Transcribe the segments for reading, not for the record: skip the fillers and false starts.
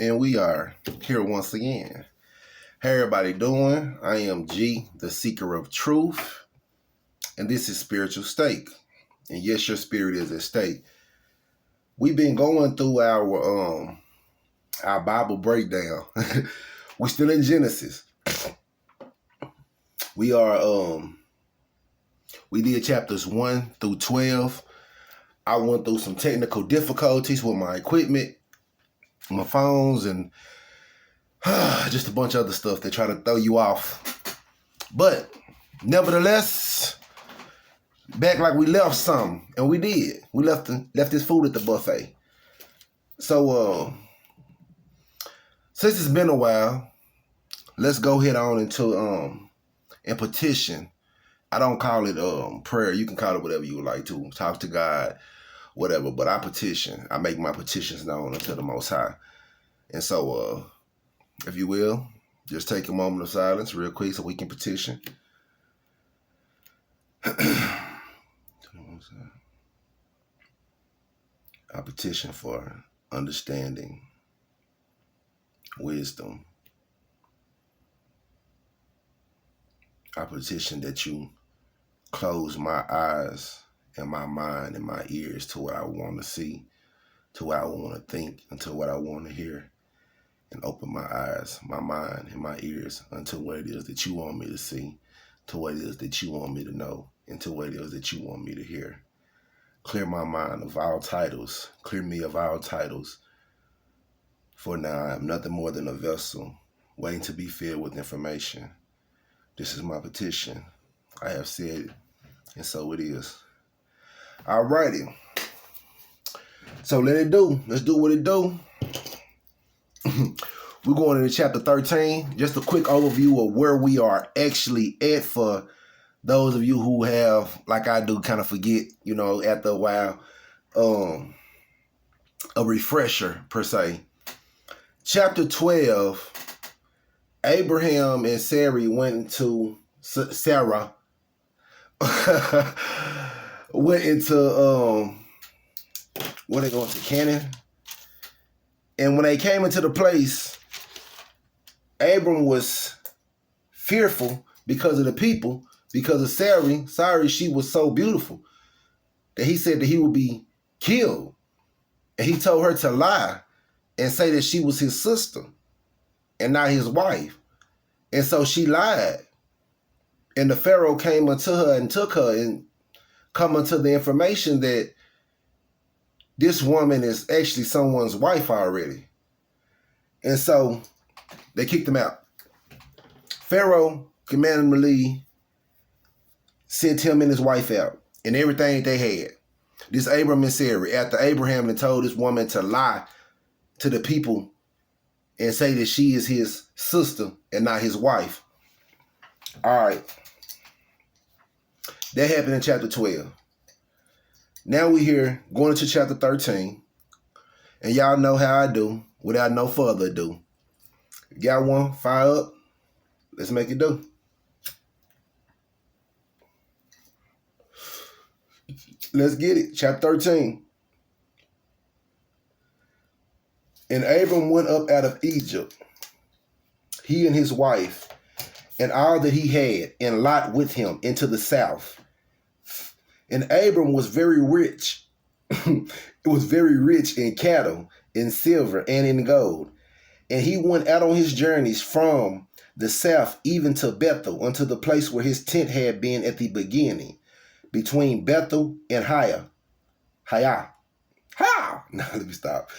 And we are here once again. How everybody doing? I am G, the seeker of truth, and this is Spiritual Stake. And yes, your spirit is at stake. We've been going through our Bible breakdown. We're still in Genesis. We did chapters 1 through 12. I went through some technical difficulties with my equipment, my phones, and just a bunch of other stuff that try to throw you off. But nevertheless, back like we left something, and we did. We left this food at the buffet. So since it's been a while, let's go head on into and petition. I don't call it prayer. You can call it whatever you would like to. Talk to God, whatever. But I petition. I make my petitions known unto the Most High. And so, if you will, just take a moment of silence real quick so we can petition. I petition for understanding, wisdom. I petition that you close my eyes and my mind and my ears to what I want to see, to what I want to think, and to what I want to hear. And open my eyes, my mind, and my ears unto what it is that you want me to see, to what it is that you want me to know, and to what it is that you want me to hear. Clear my mind of all titles. Clear me of all titles. For now I am nothing more than a vessel, waiting to be filled with information. This is my petition. I have said it, and so it is. Alrighty. So let's do what it do. We're going into chapter 13. Just a quick overview of where we are actually at for those of you who have, like I do, kind of forget, after a while, a refresher per se. Chapter 12, Abraham and Sarah went into where they going to Canaan. And when they came into the place, Abram was fearful because of the people, because of Sarai. Sorry, she was so beautiful that he said that he would be killed. And he told her to lie and say that she was his sister and not his wife. And so she lied. And the Pharaoh came unto her and took her and come unto the information that this woman is actually someone's wife already. And so they kicked him out. Pharaoh commanded him to leave, sent him and his wife out, and everything they had. This Abram and Sarah, after Abraham had told this woman to lie to the people and say that she is his sister and not his wife. All right. That happened in chapter 12. Now we're here going into chapter 13. And y'all know how I do without no further ado. Got one? Fire up. Let's make it do. Let's get it. Chapter 13. And Abram went up out of Egypt, he and his wife, and all that he had, and Lot with him into the south. And Abram was very rich. It was very rich in cattle, in silver, and in gold. And he went out on his journeys from the south even to Bethel, unto the place where his tent had been at the beginning, between Bethel and Hiah. Now let me stop.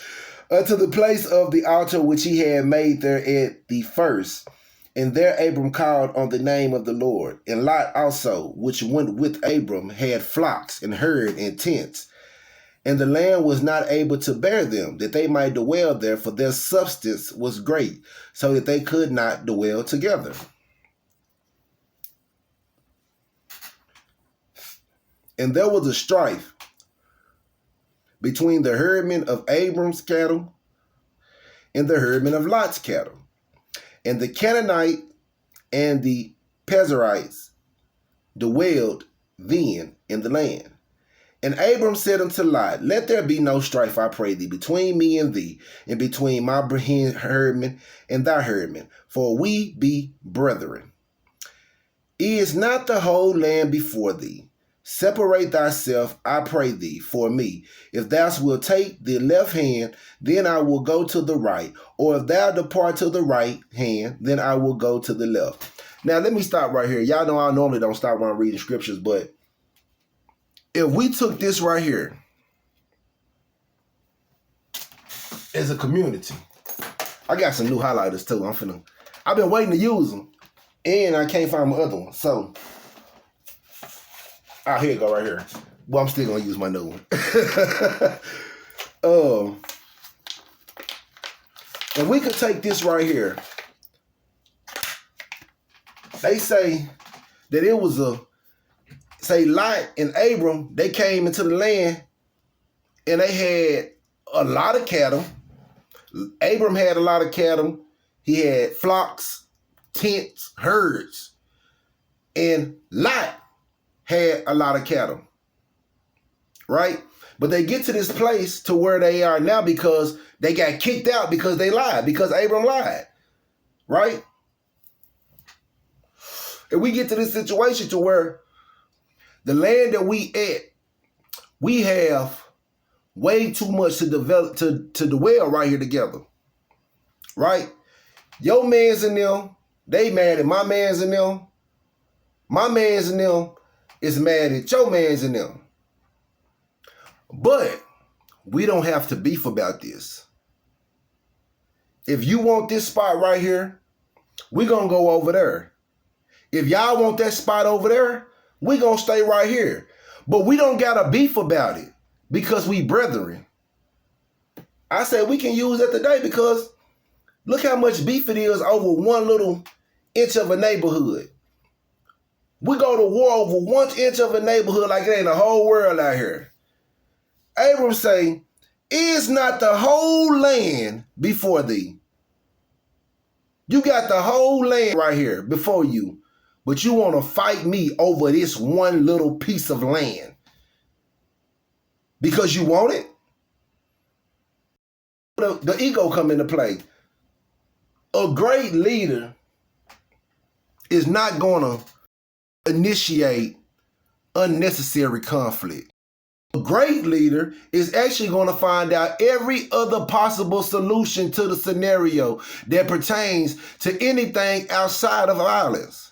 Unto the place of the altar which he had made there at the first. And there Abram called on the name of the Lord. And Lot also, which went with Abram, had flocks and herd and tents. And the land was not able to bear them, that they might dwell there, for their substance was great, so that they could not dwell together. And there was a strife between the herdmen of Abram's cattle and the herdmen of Lot's cattle. And the Canaanite and the Perizzites dwelled then in the land. And Abram said unto Lot, Let there be no strife, I pray thee, between me and thee, and between my herdmen and thy herdmen, for we be brethren. Is not the whole land before thee? Separate thyself, I pray thee, for me. If thou wilt take the left hand, then I will go to the right. Or if thou depart to the right hand, then I will go to the left. Now, let me stop right here. Y'all know I normally don't stop when I'm reading scriptures, but if we took this right here as a community, I got some new highlighters too. I've been waiting to use them, and I can't find my other one. So, here you go right here. Well, I'm still gonna use my new one. And we could take this right here. They say that it was Lot and Abram, they came into the land and they had a lot of cattle. Abram had a lot of cattle. He had flocks, tents, herds. And Lot had a lot of cattle. Right? But they get to this place to where they are now because they got kicked out because they lied, because Abram lied. Right? And we get to this situation to where the land that we have way too much to develop, to dwell right here together. Right? Your mans and them, they mad at my mans and them. My mans and them is mad at your mans and them. But we don't have to beef about this. If you want this spot right here, we're going to go over there. If y'all want that spot over there, we're going to stay right here. But we don't got to beef about it because we brethren. I said we can use that today because look how much beef it is over one little inch of a neighborhood. We go to war over 1 inch of a neighborhood like it ain't the whole world out here. Abram say, Is not the whole land before thee? You got the whole land right here before you. But you want to fight me over this one little piece of land because you want it? The ego come into play. A great leader is not going to initiate unnecessary conflict. A great leader is actually going to find out every other possible solution to the scenario that pertains to anything outside of violence.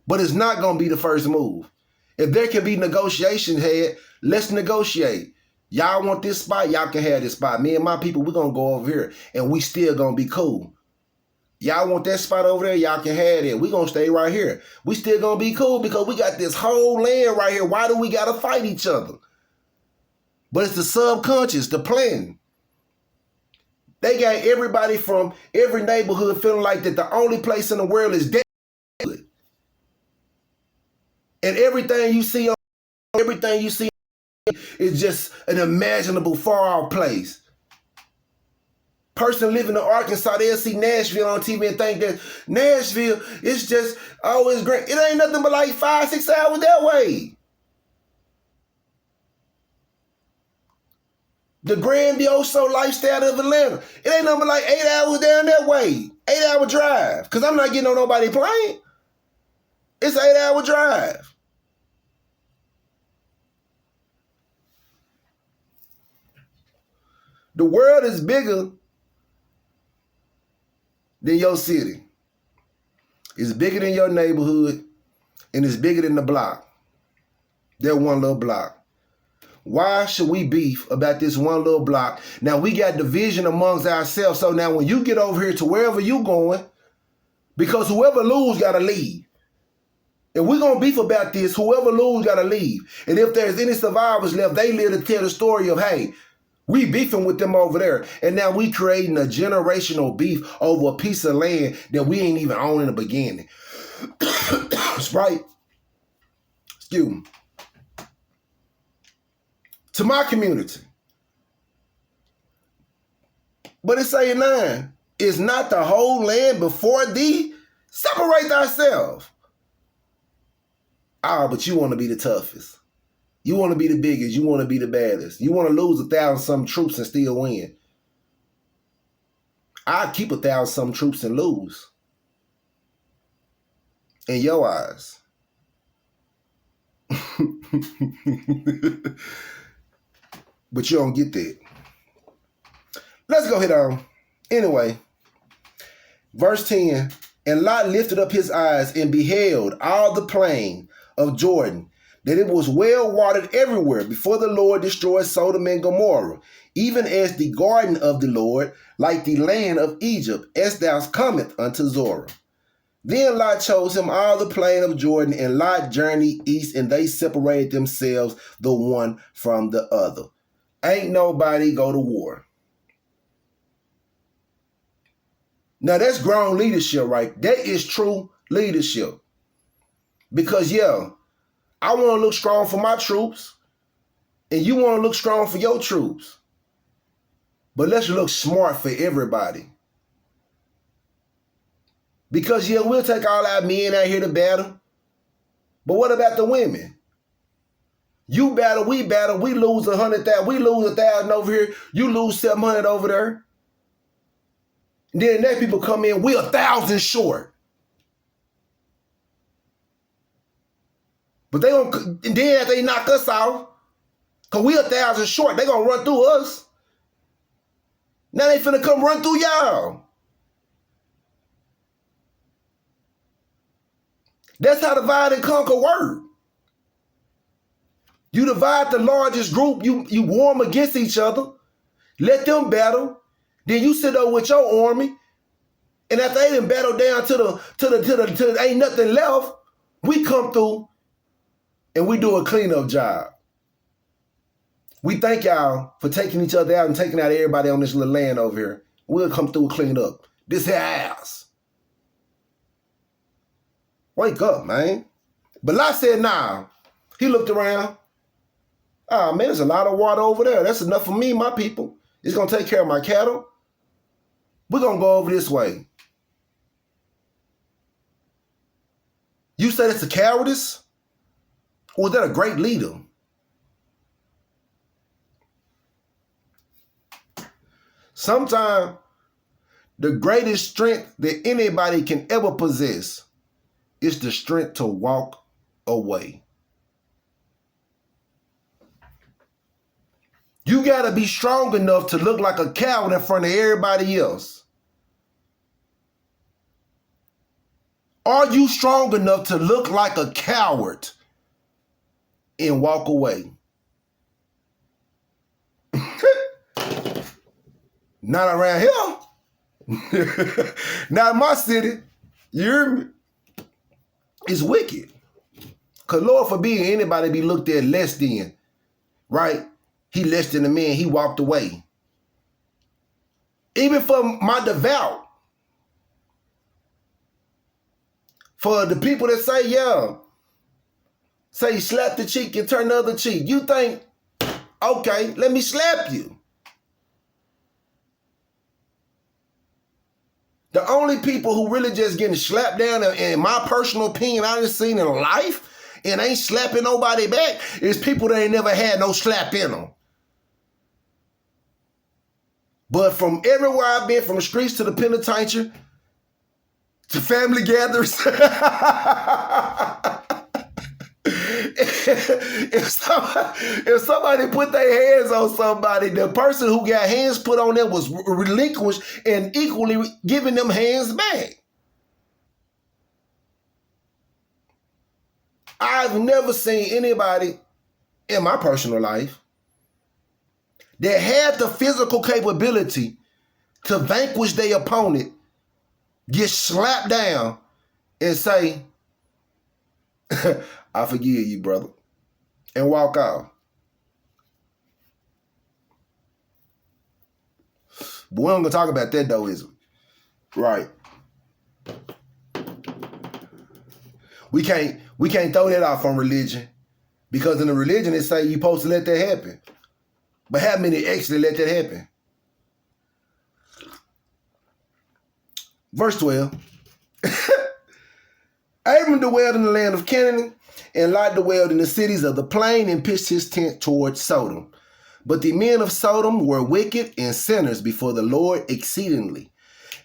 But it's not going to be the first move. If there can be negotiation had, let's negotiate. Y'all want this spot? Y'all can have this spot. Me and my people, we're going to go over here and we still going to be cool. Y'all want that spot over there? Y'all can have it. We're going to stay right here. We still going to be cool because we got this whole land right here. Why do we got to fight each other? But it's the subconscious, the plan. They got everybody from every neighborhood feeling like that the only place in the world is dead. And everything you see is just an imaginable far-off place. Person living in Arkansas, they'll see Nashville on TV and think that Nashville is just always great. It ain't nothing but like 5-6 hours that way. The grandioso lifestyle of Atlanta, it ain't nothing but like 8 hours down that way. 8-hour drive. Because I'm not getting on nobody plane. It's an 8-hour drive. The world is bigger than your city. It's bigger than your neighborhood, and it's bigger than the block. That one little block. Why should we beef about this one little block? Now we got division amongst ourselves. So now when you get over here to wherever you going, because whoever lose got to leave. If we're going to beef about this, whoever lose got to leave. And if there's any survivors left, they live to tell the story of, hey, we beefing with them over there. And now we creating a generational beef over a piece of land that we ain't even own in the beginning. Right? Excuse me. To my community. But it's saying 9. Is not the whole land before thee? Separate thyself. But you want to be the toughest. You want to be the biggest. You want to be the baddest. You want to lose 1,000-some troops and still win. I'd keep 1,000-some troops and lose. In your eyes. But you don't get that. Let's go ahead on. Anyway, verse 10. And Lot lifted up his eyes and beheld all the plain of Jordan, that it was well watered everywhere before the Lord destroyed Sodom and Gomorrah, even as the garden of the Lord, like the land of Egypt, as thou comest unto Zorah. Then Lot chose him all the plain of Jordan, and Lot journeyed east, and they separated themselves the one from the other. Ain't nobody go to war. Now that's grown leadership, right? That is true leadership. Because, yeah, I want to look strong for my troops, and you want to look strong for your troops. But let's look smart for everybody. Because, yeah, we'll take all our men out here to battle. But what about the women? You battle, we lose 100,000. We lose 1,000 over here. You lose 700 over there. And then the next people come in, we're 1,000 short. But they don't, and then after they knock us out, because we're 1,000 short, they gonna run through us. Now they finna come run through y'all. That's how divide and conquer work. You divide the largest group, you warm against each other, let them battle, then you sit up with your army, and after they done battle down to ain't nothing left, we come through and we do a cleanup job. We thank y'all for taking each other out and taking out everybody on this little land over here. We'll come through and clean up this house. Wake up, man. But Lot said, nah. He looked around. Oh, man, there's a lot of water over there. That's enough for me, my people. It's going to take care of my cattle. We're going to go over this way. You say that's a cowardice? Or is that a great leader? Sometimes the greatest strength that anybody can ever possess is the strength to walk away. You got to be strong enough to look like a coward in front of everybody else. Are you strong enough to look like a coward and walk away? Not around here. Not in my city. You hear me? It's wicked. Because Lord forbid anybody be looked at less than, right? He less than a man. He walked away. Even for my devout. For the people that say, yeah, say slap the cheek and turn the other cheek. You think, okay, let me slap you. The only people who really just getting slapped down, in my personal opinion, I done seen in life, and ain't slapping nobody back, is people that ain't never had no slap in them. But from everywhere I've been, from the streets to the penitentiary, to family gatherings, if somebody put their hands on somebody, the person who got hands put on them was relinquished and equally giving them hands back. I've never seen anybody in my personal life that had the physical capability to vanquish their opponent, get slapped down, and say, I forgive you, brother, and walk out. But we don't gonna talk about that though, is it? Right. We can't throw that off on religion, because in the religion it say you're supposed to let that happen. But how many actually let that happen? Verse 12. Abram dwelled in the land of Canaan, And Lot dwelled in the cities of the plain and pitched his tent toward Sodom. But the men of Sodom were wicked and sinners before the Lord exceedingly.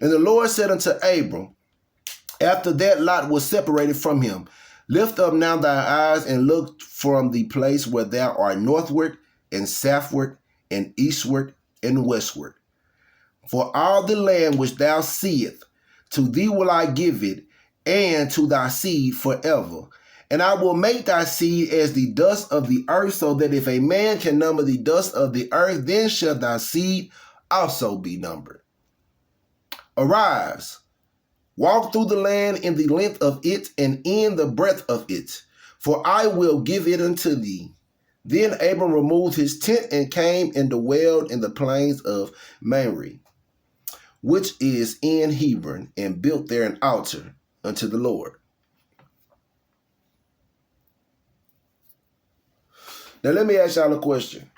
And the Lord said unto Abram, after that Lot was separated from him, lift up now thy eyes and look from the place where thou art northward and southward and eastward and westward. For all the land which thou seest, to thee will I give it, and to thy seed forever. And I will make thy seed as the dust of the earth, so that if a man can number the dust of the earth, then shall thy seed also be numbered. Arise, walk through the land in the length of it and in the breadth of it, for I will give it unto thee. Then Abram removed his tent and came and dwelled in the plains of Mamre, which is in Hebron, and built there an altar unto the Lord. Now let me ask y'all a question.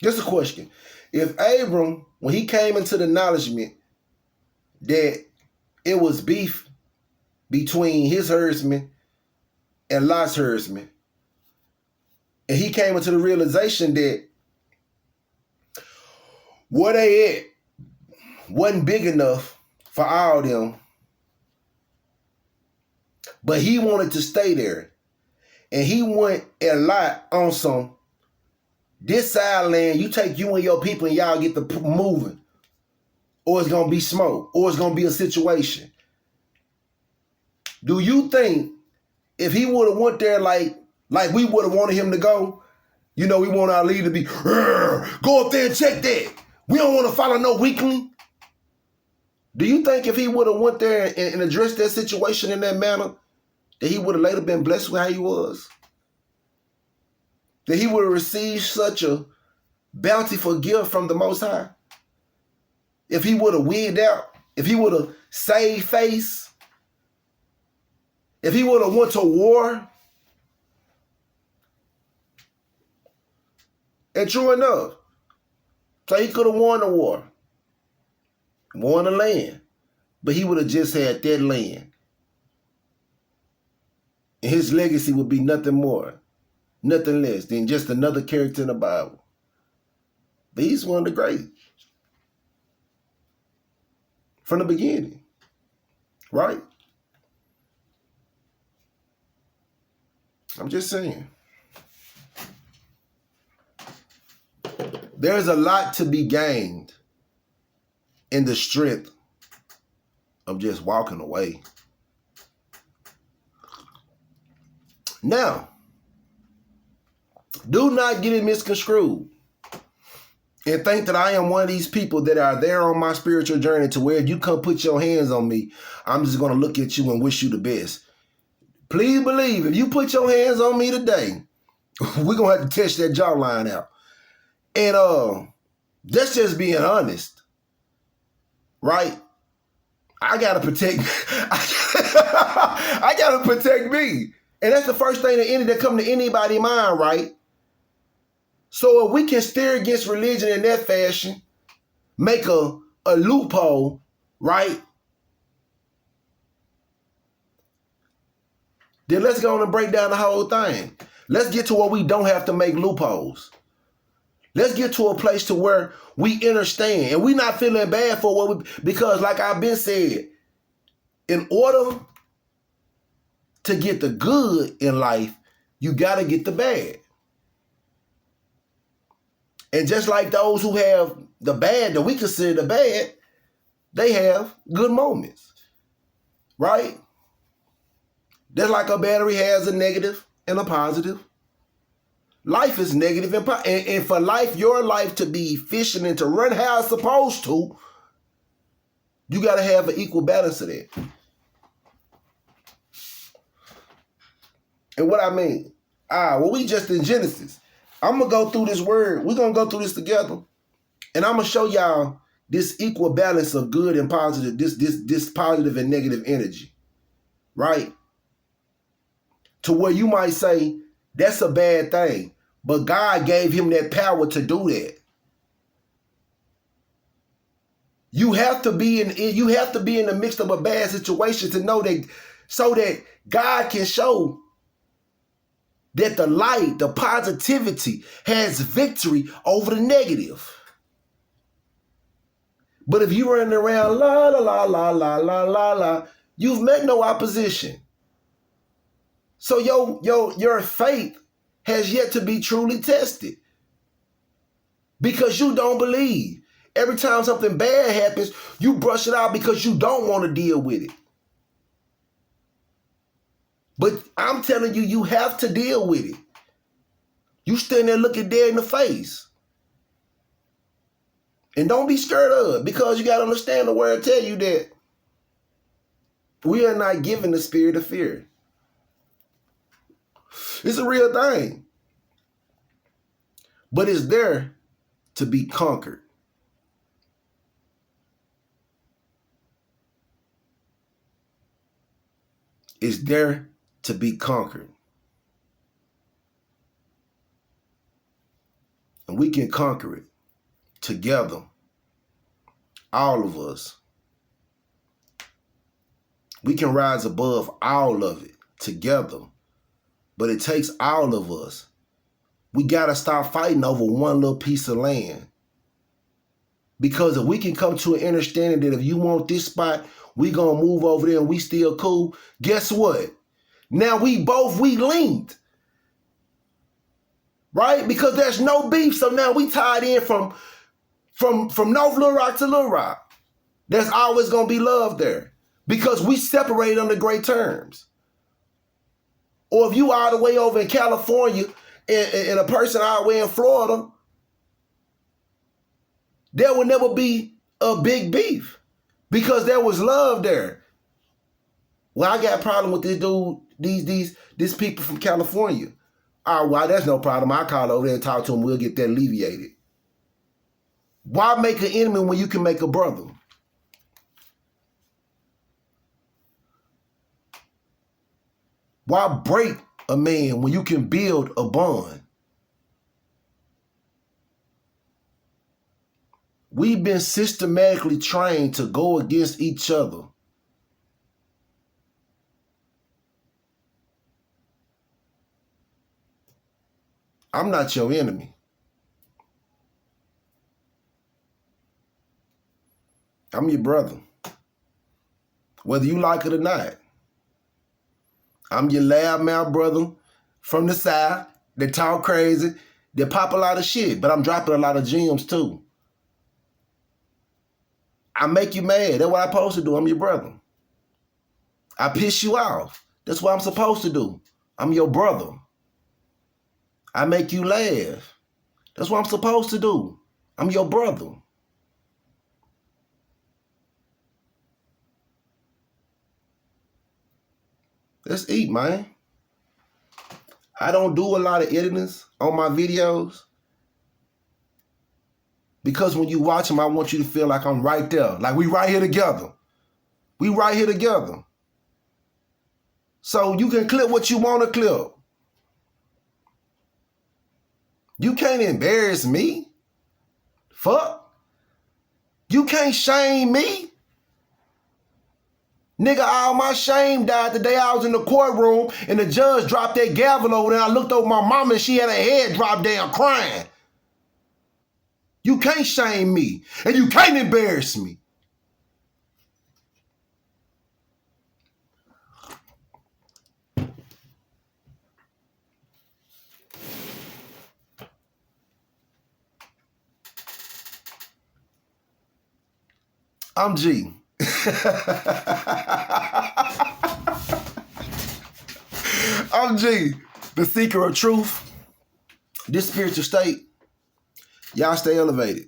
Just a question. If Abram, when he came into the acknowledgement that it was beef between his herdsmen and Lot's herdsmen, and he came into the realization that where they at wasn't big enough for all of them, but he wanted to stay there. And he went a lot on some, this side land, you take you and your people and y'all get to moving, or it's going to be smoke, or it's going to be a situation. Do you think if he would have went there like we would have wanted him to go, you know, we want our leader to be, go up there and check that. We don't want to follow no weakling. Do you think if he would have went there and addressed that situation in that manner, that he would have later been blessed with how he was? That he would have received such a bountiful gift from the Most High? If he would have wigged out, if he would have saved face, if he would have went to war? And true enough, so he could have won the war, won the land, but he would have just had that land. And his legacy would be nothing more, nothing less than just another character in the Bible. But he's one of the great from the beginning, right? I'm just saying. There's a lot to be gained in the strength of just walking away. Now, do not get it misconstrued and think that I am one of these people that are there on my spiritual journey to where if you come put your hands on me, I'm just going to look at you and wish you the best. Please believe, if you put your hands on me today, we're going to have to test that jawline out. And that's just being honest, right? I got to protect, I got to protect me. And that's the first thing that come to anybody's mind, right? So if we can steer against religion in that fashion, make a loophole, right? Then let's go on and break down the whole thing. Let's get to where we don't have to make loopholes. Let's get to a place to where we understand and we're not feeling bad for what we, because like I've been said, in order to get the good in life, you got to get the bad. And just like those who have the bad, that we consider the bad, they have good moments, right? Just like a battery has a negative and a positive. Life is negative and for life, your life to be efficient and to run how it's supposed to, you got to have an equal balance of that. And what I mean, well, we just in Genesis. I'm going to go through this word. We're going to go through this together. And I'm going to show y'all this equal balance of good and positive, this positive and negative energy, right? To where you might say, that's a bad thing. But God gave him that power to do that. You have to be in the midst of a bad situation to know that, so that God can show that the light, the positivity has victory over the negative. But if you're running around la la la la la la la la, you've met no opposition. So your faith has yet to be truly tested because you don't believe. Every time something bad happens, you brush it out because you don't want to deal with it. But I'm telling you, you have to deal with it. You stand there looking dead in the face. And don't be scared of it, because you got to understand the word tell you that we are not given the spirit of fear. It's a real thing. But it's there to be conquered. It's there to be conquered. And we can conquer it together. All of us. We can rise above all of it together. But it takes all of us. We got to stop fighting over one little piece of land. Because if we can come to an understanding that if you want this spot, we going to move over there and we still cool, guess what? Now we linked. Right? Because there's no beef. So now we tied in from North Little Rock to Little Rock. There's always going to be love there. Because we separated under great terms. Or if you all the way over in California and a person all the way in Florida, there will never be a big beef because there was love there. Well, I got a problem with this dude, these people from California. All right, well, that's no problem. I call over there and talk to him. We'll get that alleviated. Why make an enemy when you can make a brother? Why break a man when you can build a bond? We've been systematically trained to go against each other. I'm not your enemy. I'm your brother. Whether you like it or not. I'm your loudmouth brother from the South that talk crazy, that pop a lot of shit, but I'm dropping a lot of gems too. I make you mad. That's what I'm supposed to do. I'm your brother. I piss you off. That's what I'm supposed to do. I'm your brother. I make you laugh. That's what I'm supposed to do. I'm your brother. Let's eat, man. I don't do a lot of editings on my videos because when you watch them, I want you to feel like I'm right there. Like we right here together. We right here together. So you can clip what you want to clip. You can't embarrass me. Fuck. You can't shame me. Nigga, all my shame died the day I was in the courtroom and the judge dropped that gavel over there. I looked over my mama and she had her head dropped down crying. You can't shame me and you can't embarrass me. I'm G. I'm G, the seeker of truth. This spiritual state, y'all stay elevated.